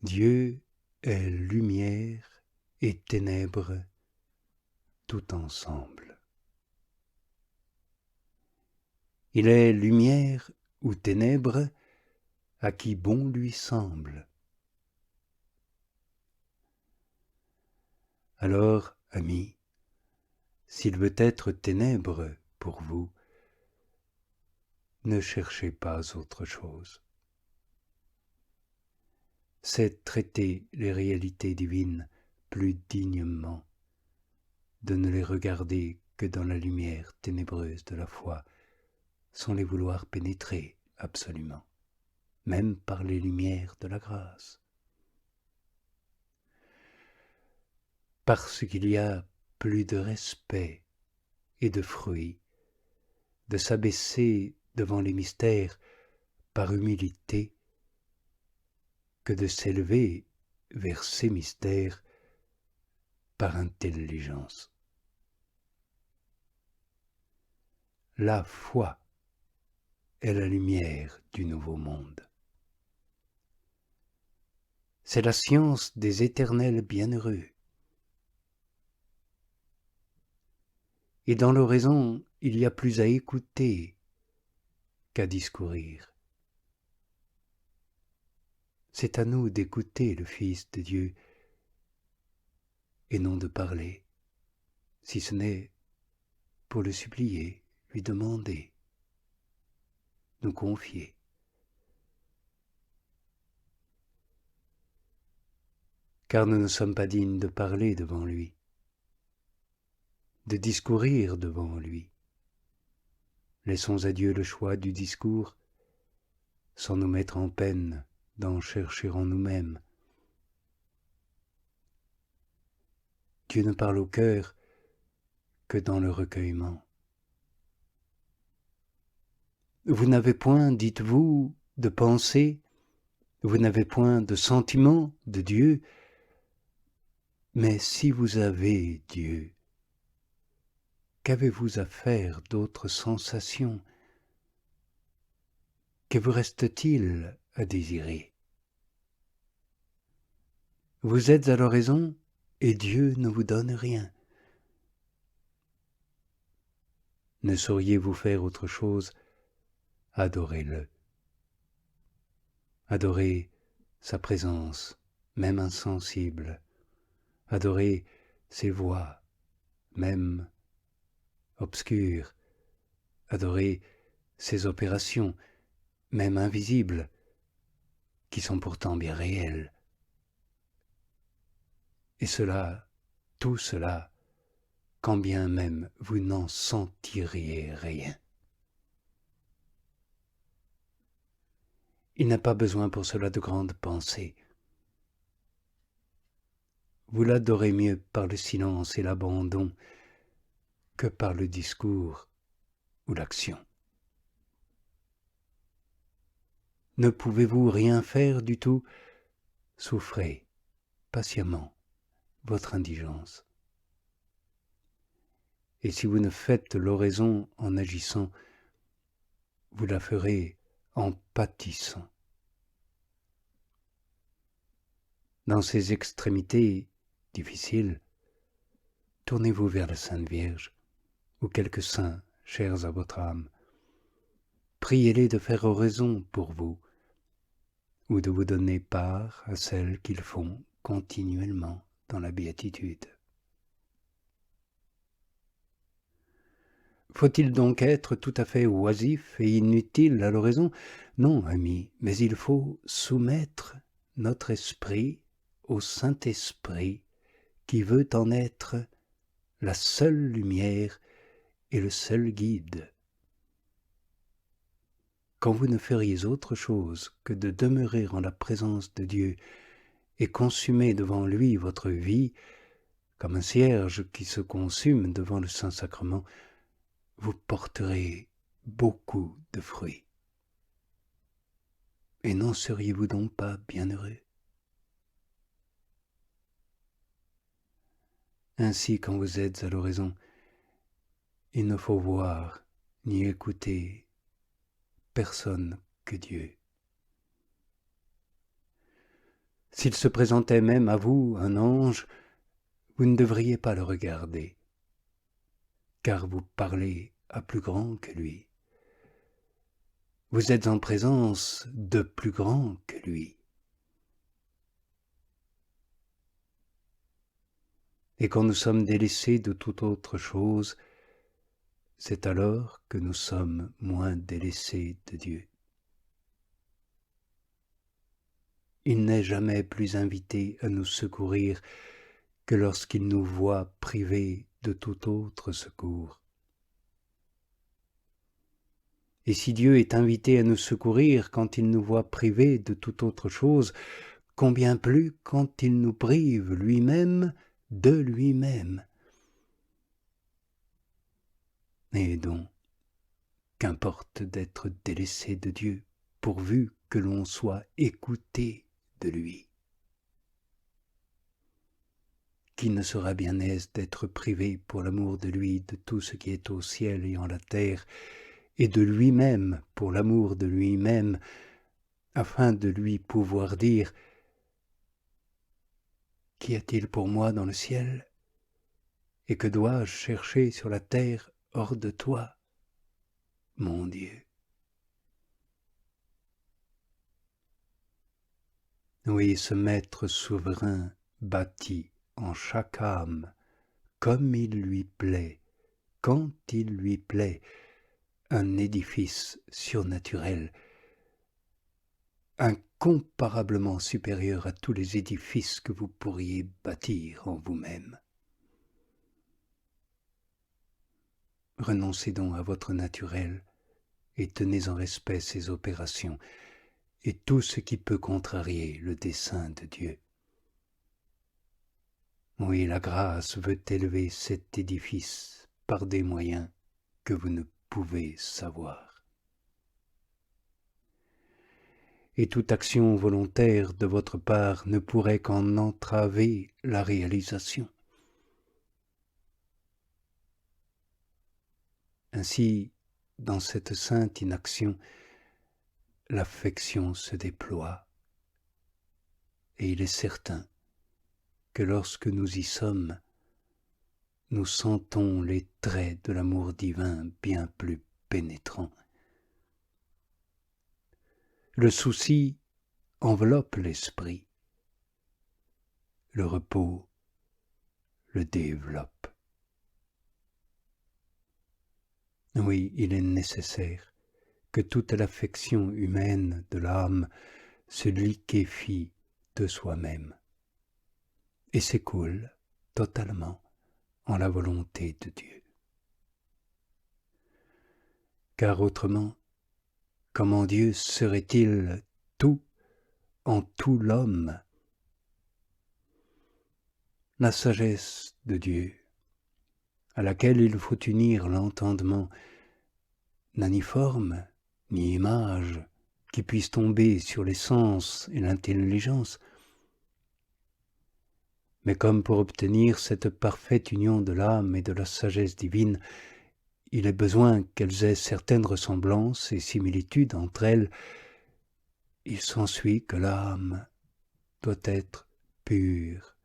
Dieu est lumière et ténèbres tout ensemble. Il est lumière ou ténèbres à qui bon lui semble. Alors, amis, s'il veut être ténèbres pour vous, ne cherchez pas autre chose. C'est traiter les réalités divines plus dignement, de ne les regarder que dans la lumière ténébreuse de la foi, sans les vouloir pénétrer absolument, même par les lumières de la grâce. Parce qu'il y a plus de respect et de fruit de s'abaisser devant les mystères par humilité que de s'élever vers ces mystères par intelligence. La foi est la lumière du nouveau monde. C'est la science des éternels bienheureux. Et dans l'oraison, il y a plus à écouter qu'à discourir. C'est à nous d'écouter le Fils de Dieu et non de parler, si ce n'est pour le supplier, lui demander, nous confier. Car nous ne sommes pas dignes de parler devant lui, de discourir devant lui. Laissons à Dieu le choix du discours, sans nous mettre en peine d'en chercher en nous-mêmes. Dieu ne parle au cœur que dans le recueillement. Vous n'avez point, dites-vous, de pensée, vous n'avez point de sentiment de Dieu, mais si vous avez Dieu, qu'avez-vous à faire d'autres sensations? Que vous reste-t-il à désirer? Vous êtes à l'oraison et Dieu ne vous donne rien. Ne sauriez-vous faire autre chose? Adorez-le. Adorez sa présence, même insensible. Adorez ses voix, même obscures. Adorez ses opérations, même invisibles, qui sont pourtant bien réelles. Et cela, tout cela, quand bien même vous n'en sentiriez rien. Il n'a pas besoin pour cela de grandes pensées. Vous l'adorez mieux par le silence et l'abandon que par le discours ou l'action. Ne pouvez-vous rien faire du tout? Souffrez patiemment votre indigence. Et si vous ne faites l'oraison en agissant, vous la ferez en pâtissant. Dans ces extrémités difficiles, tournez-vous vers la Sainte Vierge ou quelques saints chers à votre âme. Priez-les de faire oraison pour vous ou de vous donner part à celles qu'ils font continuellement dans la béatitude. Faut-il donc être tout à fait oisif et inutile à l'oraison? Non, amis, mais il faut soumettre notre esprit au Saint-Esprit qui veut en être la seule lumière et le seul guide. Quand vous ne feriez autre chose que de demeurer en la présence de Dieu et consumer devant lui votre vie, comme un cierge qui se consume devant le Saint-Sacrement, vous porterez beaucoup de fruits. Et n'en seriez-vous donc pas bienheureux? Ainsi, quand vous êtes à l'oraison, il ne faut voir ni écouter personne que Dieu. S'il se présentait même à vous, un ange, vous ne devriez pas le regarder, car vous parlez à plus grand que lui. Vous êtes en présence de plus grand que lui. Et quand nous sommes délaissés de toute autre chose, c'est alors que nous sommes moins délaissés de Dieu. Il n'est jamais plus invité à nous secourir que lorsqu'il nous voit privés de tout autre secours. Et si Dieu est invité à nous secourir quand il nous voit privés de toute autre chose, combien plus quand il nous prive lui-même de lui-même. Et donc, qu'importe d'être délaissé de Dieu, pourvu que l'on soit écouté de lui. Qui ne sera bien aise d'être privé pour l'amour de lui de tout ce qui est au ciel et en la terre, et de lui-même pour l'amour de lui-même, afin de lui pouvoir dire « Qu'y a-t-il pour moi dans le ciel ? Et que dois-je chercher sur la terre hors de toi, mon Dieu ?» Oui, ce Maître souverain bâtit en chaque âme, comme il lui plaît, quand il lui plaît, un édifice surnaturel, incomparablement supérieur à tous les édifices que vous pourriez bâtir en vous-même. Renoncez donc à votre naturel et tenez en respect ses opérations et tout ce qui peut contrarier le dessein de Dieu. Oui, la grâce veut élever cet édifice par des moyens que vous ne pouvez savoir. Et toute action volontaire de votre part ne pourrait qu'en entraver la réalisation. Ainsi, dans cette sainte inaction, l'affection se déploie, et il est certain que lorsque nous y sommes, nous sentons les traits de l'amour divin bien plus pénétrants. Le souci enveloppe l'esprit, le repos le développe. Oui, il est nécessaire que toute l'affection humaine de l'âme se liquéfie de soi-même et s'écoule totalement en la volonté de Dieu. Car autrement, comment Dieu serait-il tout en tout l'homme? La sagesse de Dieu, à laquelle il faut unir l'entendement, n'a ni forme, ni image, qui puisse tomber sur les sens et l'intelligence. Mais comme pour obtenir cette parfaite union de l'âme et de la sagesse divine, il est besoin qu'elles aient certaines ressemblances et similitudes entre elles, il s'ensuit que l'âme doit être pure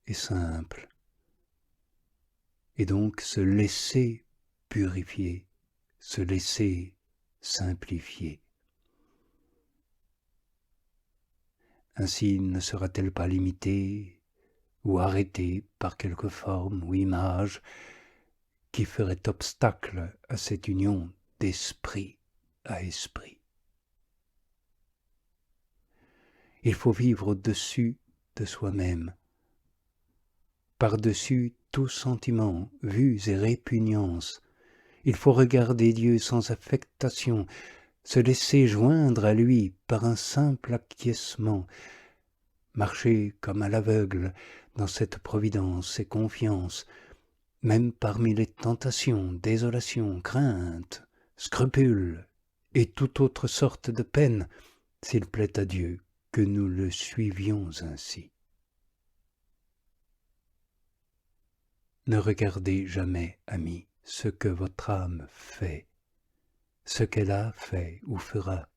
et simple, et donc se laisser purifier, se laisser simplifier. Ainsi ne sera-t-elle pas limitée ou arrêtée par quelque forme ou image qui ferait obstacle à cette union d'esprit à esprit. Il faut vivre au-dessus de soi-même, par-dessus tout sentiment, vues et répugnances. Il faut regarder Dieu sans affectation, se laisser joindre à lui par un simple acquiescement, marcher comme à l'aveugle dans cette providence et confiance, même parmi les tentations, désolations, craintes, scrupules et toute autre sorte de peine, s'il plaît à Dieu que nous le suivions ainsi. Ne regardez jamais, amis, ce que votre âme fait, ce qu'elle a fait ou fera.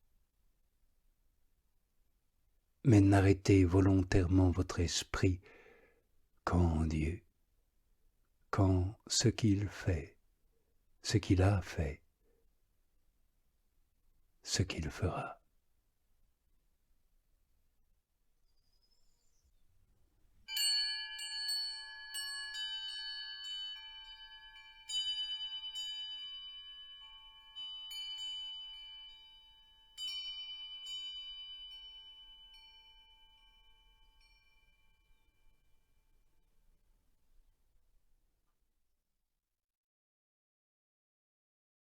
mais n'arrêtez volontairement votre esprit qu'en Dieu, qu'en ce qu'il fait, ce qu'il a fait, ce qu'il fera.